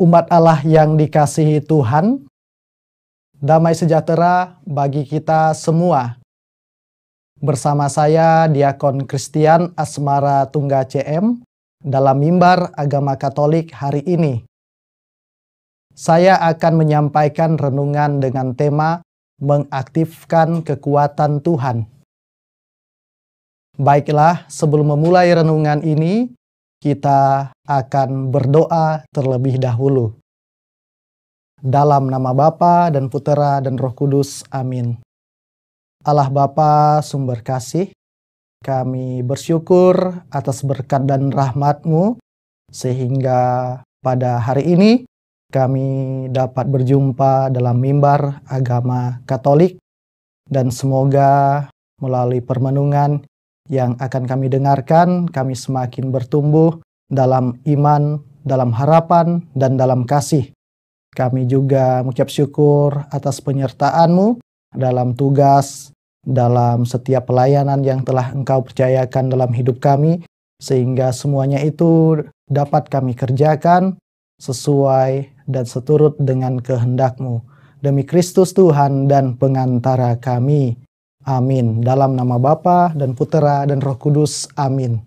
Umat Allah yang dikasihi Tuhan, damai sejahtera bagi kita semua. Bersama saya, Diakon Christian Asmara Tungga CM, dalam Mimbar Agama Katolik hari ini. Saya akan menyampaikan renungan dengan tema mengaktifkan kekuatan Tuhan. Baiklah, sebelum memulai renungan ini, kita akan berdoa terlebih dahulu. Dalam nama Bapa dan Putera dan Roh Kudus, amin. Allah Bapa sumber kasih, kami bersyukur atas berkat dan rahmat-Mu, sehingga pada hari ini kami dapat berjumpa dalam mimbar agama Katolik, dan semoga melalui permenungan yang akan kami dengarkan, kami semakin bertumbuh dalam iman, dalam harapan, dan dalam kasih. Kami juga mengucap syukur atas penyertaan-Mu dalam tugas, dalam setiap pelayanan yang telah Engkau percayakan dalam hidup kami, sehingga semuanya itu dapat kami kerjakan sesuai dan seturut dengan kehendak-Mu. Demi Kristus Tuhan dan pengantara kami. Amin. Dalam nama Bapa dan Putera dan Roh Kudus. Amin.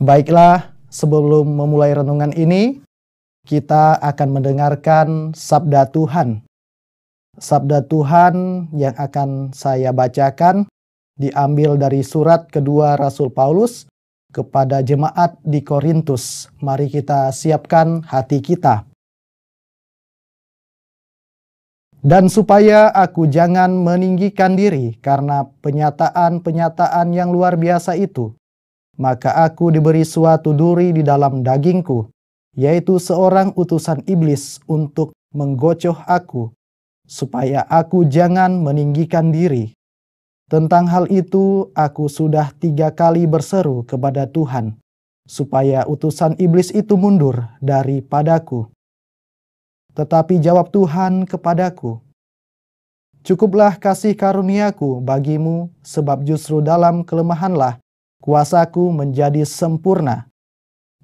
Baiklah, sebelum memulai renungan ini, kita akan mendengarkan Sabda Tuhan. Sabda Tuhan yang akan saya bacakan diambil dari surat kedua Rasul Paulus kepada jemaat di Korintus. Mari kita siapkan hati kita. Dan supaya aku jangan meninggikan diri karena penyataan-penyataan yang luar biasa itu, maka aku diberi suatu duri di dalam dagingku, yaitu seorang utusan iblis untuk menggocoh aku, supaya aku jangan meninggikan diri. Tentang hal itu, aku sudah 3 kali berseru kepada Tuhan, supaya utusan iblis itu mundur daripadaku. Tetapi jawab Tuhan kepadaku, "Cukuplah kasih karuniaku bagimu, sebab justru dalam kelemahanlah kuasaku menjadi sempurna.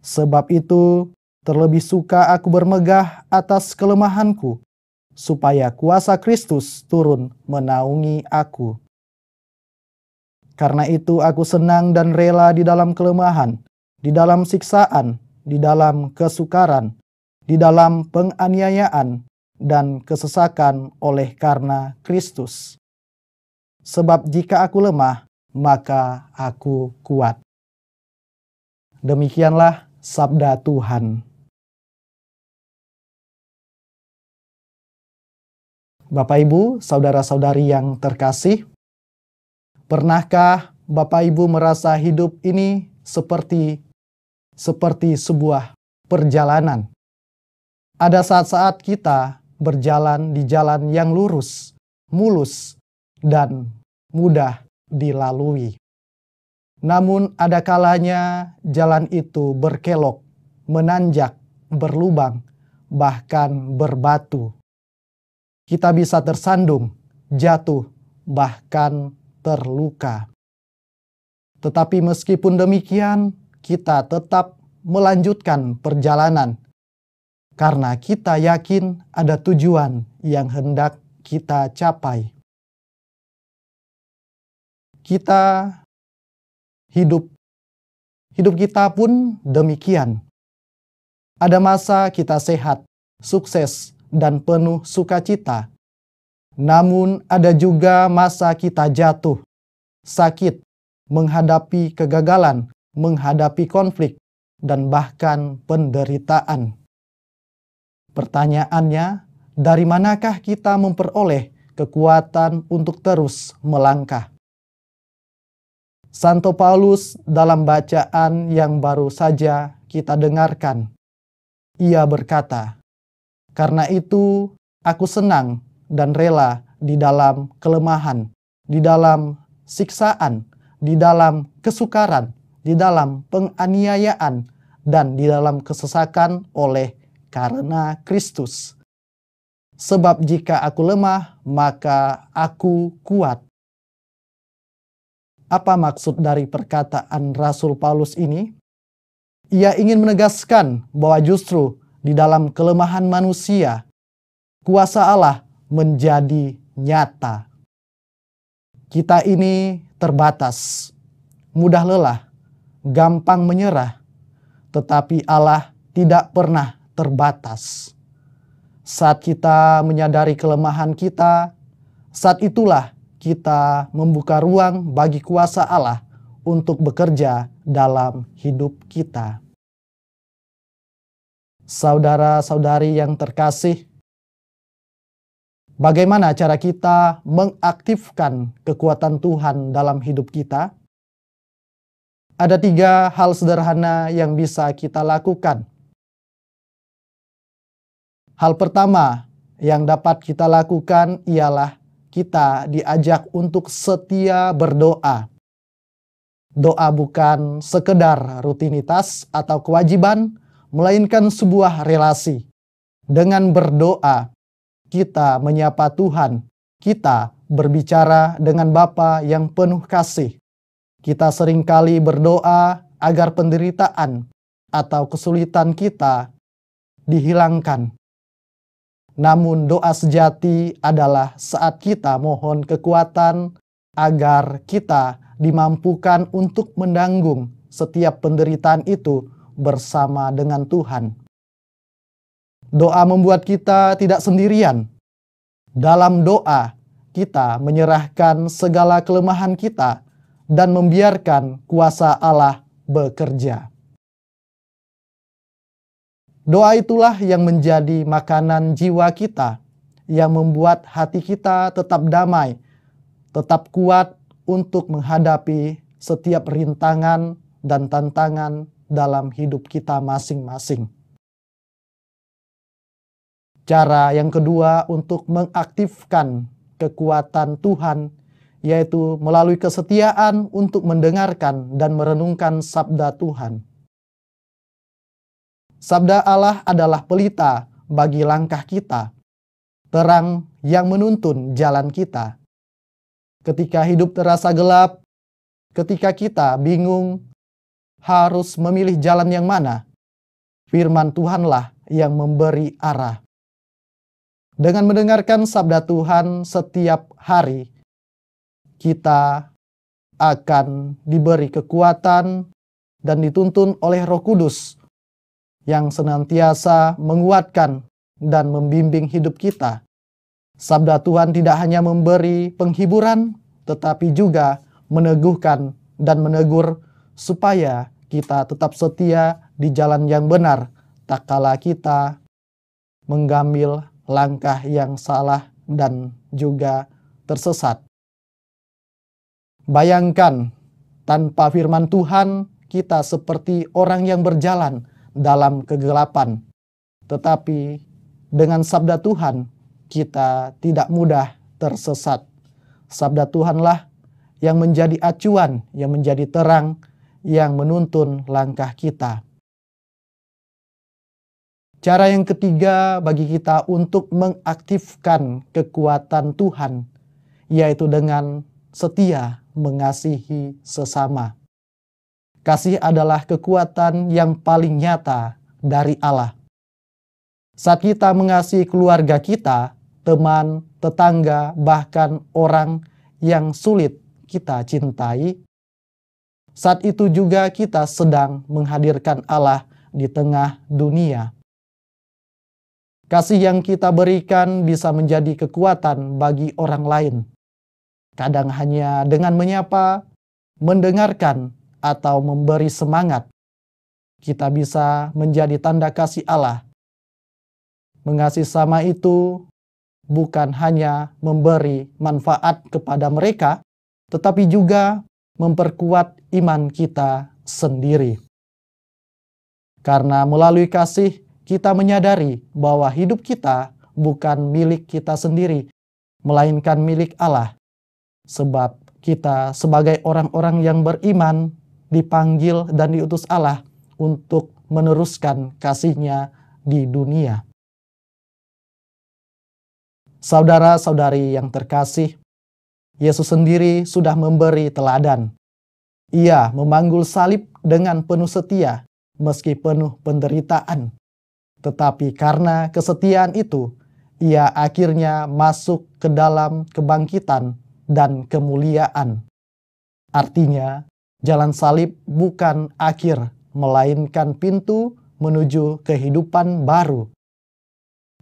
Sebab itu terlebih suka aku bermegah atas kelemahanku, supaya kuasa Kristus turun menaungi aku. Karena itu aku senang dan rela di dalam kelemahan, di dalam siksaan, di dalam kesukaran, di dalam penganiayaan dan kesesakan oleh karena Kristus. Sebab jika aku lemah, maka aku kuat." Demikianlah sabda Tuhan. Bapak Ibu, saudara-saudari yang terkasih, pernahkah Bapak Ibu merasa hidup ini seperti sebuah perjalanan? Ada saat-saat kita berjalan di jalan yang lurus, mulus, dan mudah dilalui. Namun ada kalanya jalan itu berkelok, menanjak, berlubang, bahkan berbatu. Kita bisa tersandung, jatuh, bahkan terluka. Tetapi meskipun demikian, kita tetap melanjutkan perjalanan, karena kita yakin ada tujuan yang hendak kita capai. Kita hidup kita pun demikian. Ada masa kita sehat, sukses, dan penuh sukacita. Namun ada juga masa kita jatuh, sakit, menghadapi kegagalan, menghadapi konflik, dan bahkan penderitaan. Pertanyaannya, dari manakah kita memperoleh kekuatan untuk terus melangkah? Santo Paulus dalam bacaan yang baru saja kita dengarkan, ia berkata, "Karena itu aku senang dan rela di dalam kelemahan, di dalam siksaan, di dalam kesukaran, di dalam penganiayaan, dan di dalam kesesakan oleh karena Kristus. Sebab jika aku lemah, maka aku kuat." Apa maksud dari perkataan Rasul Paulus ini? Ia ingin menegaskan bahwa justru di dalam kelemahan manusia, kuasa Allah menjadi nyata. Kita ini terbatas, mudah lelah, gampang menyerah, tetapi Allah tidak pernah terbatas. Saat kita menyadari kelemahan kita, saat itulah kita membuka ruang bagi kuasa Allah untuk bekerja dalam hidup kita. Saudara-saudari yang terkasih, bagaimana cara kita mengaktifkan kekuatan Tuhan dalam hidup kita? Ada 3 hal sederhana yang bisa kita lakukan. Hal pertama yang dapat kita lakukan ialah kita diajak untuk setia berdoa. Doa bukan sekedar rutinitas atau kewajiban, melainkan sebuah relasi. Dengan berdoa, kita menyapa Tuhan. Kita berbicara dengan Bapa yang penuh kasih. Kita seringkali berdoa agar penderitaan atau kesulitan kita dihilangkan. Namun doa sejati adalah saat kita mohon kekuatan agar kita dimampukan untuk menanggung setiap penderitaan itu bersama dengan Tuhan. Doa membuat kita tidak sendirian. Dalam doa, kita menyerahkan segala kelemahan kita dan membiarkan kuasa Allah bekerja. Doa itulah yang menjadi makanan jiwa kita, yang membuat hati kita tetap damai, tetap kuat untuk menghadapi setiap rintangan dan tantangan dalam hidup kita masing-masing. Cara yang kedua untuk mengaktifkan kekuatan Tuhan, yaitu melalui kesetiaan untuk mendengarkan dan merenungkan sabda Tuhan. Sabda Allah adalah pelita bagi langkah kita, terang yang menuntun jalan kita. Ketika hidup terasa gelap, ketika kita bingung harus memilih jalan yang mana, firman Tuhanlah yang memberi arah. Dengan mendengarkan sabda Tuhan setiap hari, kita akan diberi kekuatan dan dituntun oleh Roh Kudus yang senantiasa menguatkan dan membimbing hidup kita. Sabda Tuhan tidak hanya memberi penghiburan, tetapi juga meneguhkan dan menegur supaya kita tetap setia di jalan yang benar, tak kala kita mengambil langkah yang salah dan juga tersesat. Bayangkan, tanpa firman Tuhan, kita seperti orang yang berjalan dalam kegelapan. Tetapi dengan sabda Tuhan, kita tidak mudah tersesat. Sabda Tuhanlah yang menjadi acuan, yang menjadi terang, yang menuntun langkah kita. Cara yang ketiga bagi kita untuk mengaktifkan kekuatan Tuhan, yaitu dengan setia mengasihi sesama. Kasih adalah kekuatan yang paling nyata dari Allah. Saat kita mengasihi keluarga kita, teman, tetangga, bahkan orang yang sulit kita cintai, saat itu juga kita sedang menghadirkan Allah di tengah dunia. Kasih yang kita berikan bisa menjadi kekuatan bagi orang lain. Kadang hanya dengan menyapa, mendengarkan, atau memberi semangat, kita bisa menjadi tanda kasih Allah. Mengasihi sama itu bukan hanya memberi manfaat kepada mereka, tetapi juga memperkuat iman kita sendiri. Karena melalui kasih, kita menyadari bahwa hidup kita bukan milik kita sendiri, melainkan milik Allah. Sebab kita sebagai orang-orang yang beriman, dipanggil dan diutus Allah untuk meneruskan kasih-Nya di dunia. Saudara-saudari yang terkasih, Yesus sendiri sudah memberi teladan. Ia memanggul salib dengan penuh setia meski penuh penderitaan. Tetapi karena kesetiaan itu, ia akhirnya masuk ke dalam kebangkitan dan kemuliaan. Artinya, jalan salib bukan akhir, melainkan pintu menuju kehidupan baru.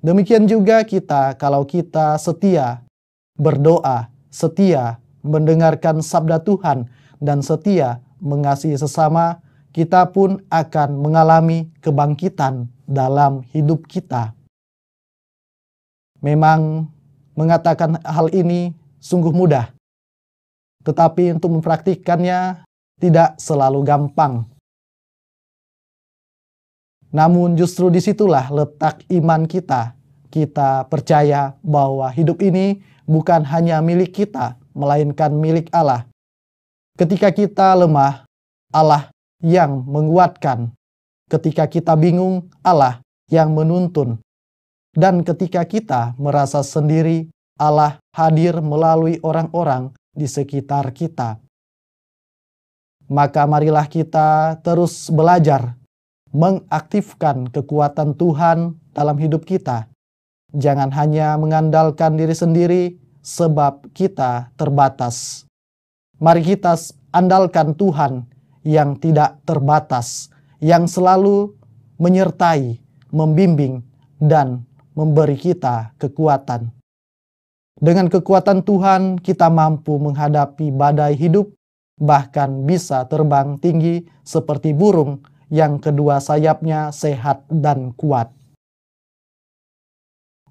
Demikian juga kita, kalau kita setia berdoa, setia mendengarkan sabda Tuhan, dan setia mengasihi sesama, kita pun akan mengalami kebangkitan dalam hidup kita. Memang mengatakan hal ini sungguh mudah, tetapi untuk mempraktikkannya tidak selalu gampang. Namun justru disitulah letak iman kita. Kita percaya bahwa hidup ini bukan hanya milik kita, melainkan milik Allah. Ketika kita lemah, Allah yang menguatkan. Ketika kita bingung, Allah yang menuntun. Dan ketika kita merasa sendiri, Allah hadir melalui orang-orang di sekitar kita. Maka marilah kita terus belajar mengaktifkan kekuatan Tuhan dalam hidup kita. Jangan hanya mengandalkan diri sendiri, sebab kita terbatas. Mari kita andalkan Tuhan yang tidak terbatas, yang selalu menyertai, membimbing, dan memberi kita kekuatan. Dengan kekuatan Tuhan, kita mampu menghadapi badai hidup, bahkan bisa terbang tinggi seperti burung yang kedua sayapnya sehat dan kuat.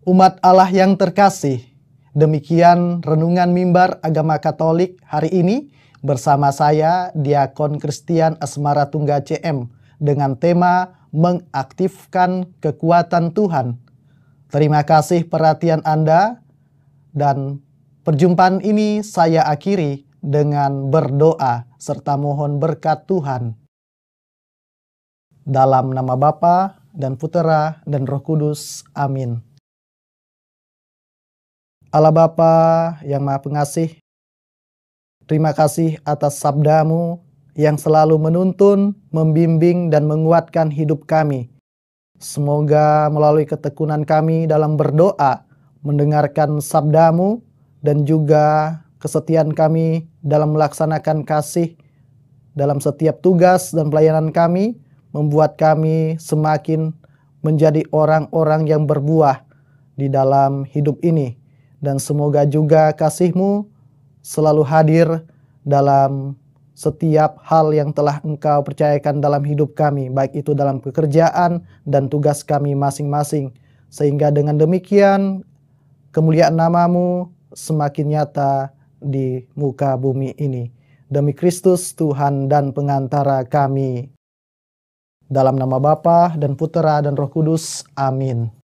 Umat Allah yang terkasih, demikian renungan mimbar agama Katolik hari ini bersama saya, Diakon Christian Asmara Tunggal CM, dengan tema mengaktifkan kekuatan Tuhan. Terima kasih perhatian Anda, dan perjumpaan ini saya akhiri dengan berdoa serta mohon berkat Tuhan. Dalam nama Bapa dan Putera dan Roh Kudus. Amin. Allah Bapa yang Maha Pengasih, terima kasih atas sabda-Mu yang selalu menuntun, membimbing, dan menguatkan hidup kami. Semoga melalui ketekunan kami dalam berdoa, mendengarkan sabda-Mu, dan juga kesetiaan kami dalam melaksanakan kasih dalam setiap tugas dan pelayanan kami, membuat kami semakin menjadi orang-orang yang berbuah di dalam hidup ini. Dan semoga juga kasih-Mu selalu hadir dalam setiap hal yang telah Engkau percayakan dalam hidup kami, baik itu dalam pekerjaan dan tugas kami masing-masing. Sehingga dengan demikian kemuliaan nama-Mu semakin nyata di muka bumi ini. Demi Kristus Tuhan dan pengantara kami. Dalam nama Bapa dan Putera dan Roh Kudus. Amin.